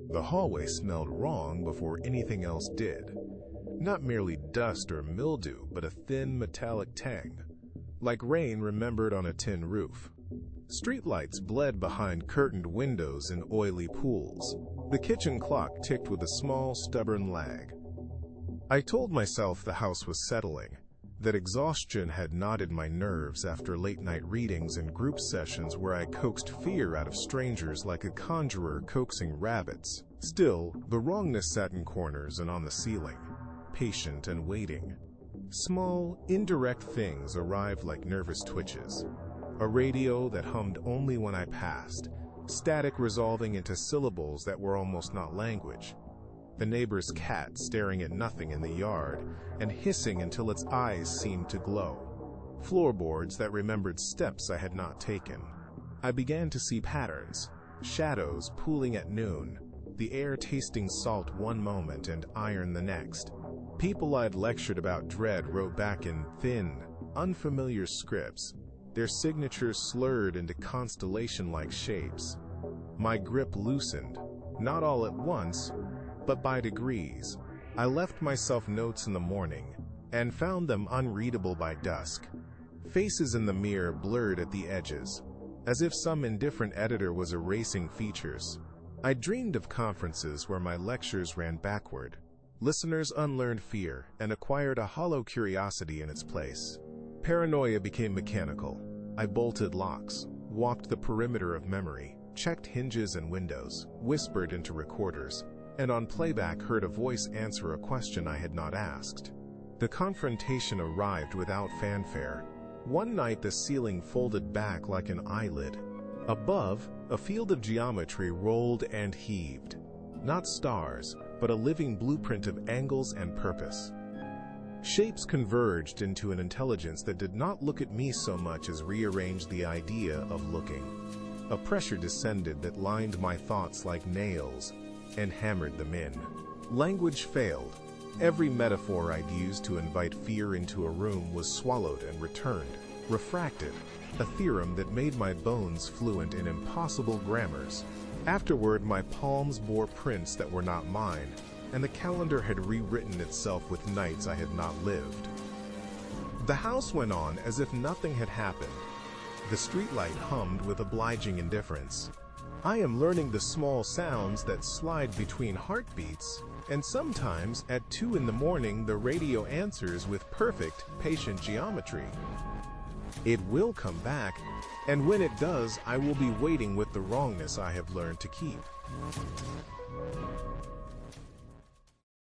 The hallway smelled wrong before anything else did. Not merely dust or mildew, but a thin metallic tang, like rain remembered on a tin roof. Streetlights bled behind curtained windows in oily pools. The kitchen clock ticked with a small, stubborn lag. I told myself the house was settling, that exhaustion had knotted my nerves after late-night readings and group sessions where I coaxed fear out of strangers like a conjurer coaxing rabbits. Still, the wrongness sat in corners and on the ceiling, patient and waiting. Small, indirect things arrived like nervous twitches. A radio that hummed only when I passed, static resolving into syllables that were almost not language. The neighbor's cat staring at nothing in the yard and hissing until its eyes seemed to glow. Floorboards that remembered steps I had not taken. I began to see patterns, shadows pooling at noon, the air tasting salt one moment and iron the next. People I'd lectured about dread wrote back in thin, unfamiliar scripts, their signatures slurred into constellation-like shapes. My grip loosened, not all at once, but by degrees. I left myself notes in the morning, and found them unreadable by dusk. Faces in the mirror blurred at the edges, as if some indifferent editor was erasing features. I dreamed of conferences where my lectures ran backward. Listeners unlearned fear and acquired a hollow curiosity in its place. Paranoia became mechanical. I bolted locks, walked the perimeter of memory, checked hinges and windows, whispered into recorders, and on playback heard a voice answer a question I had not asked. The confrontation arrived without fanfare. One night the ceiling folded back like an eyelid. Above, a field of geometry rolled and heaved. Not stars, but a living blueprint of angles and purpose. Shapes converged into an intelligence that did not look at me so much as rearranged the idea of looking. A pressure descended that lined my thoughts like nails and hammered them in. Language failed. Every metaphor I'd used to invite fear into a room was swallowed and returned, refracted, a theorem that made my bones fluent in impossible grammars. Afterward, my palms bore prints that were not mine, and the calendar had rewritten itself with nights I had not lived. The house went on as if nothing had happened. The streetlight hummed with obliging indifference. I am learning the small sounds that slide between heartbeats, and sometimes at 2 in the morning the radio answers with perfect, patient geometry. It will come back, and when it does, I will be waiting with the wrongness I have learned to keep.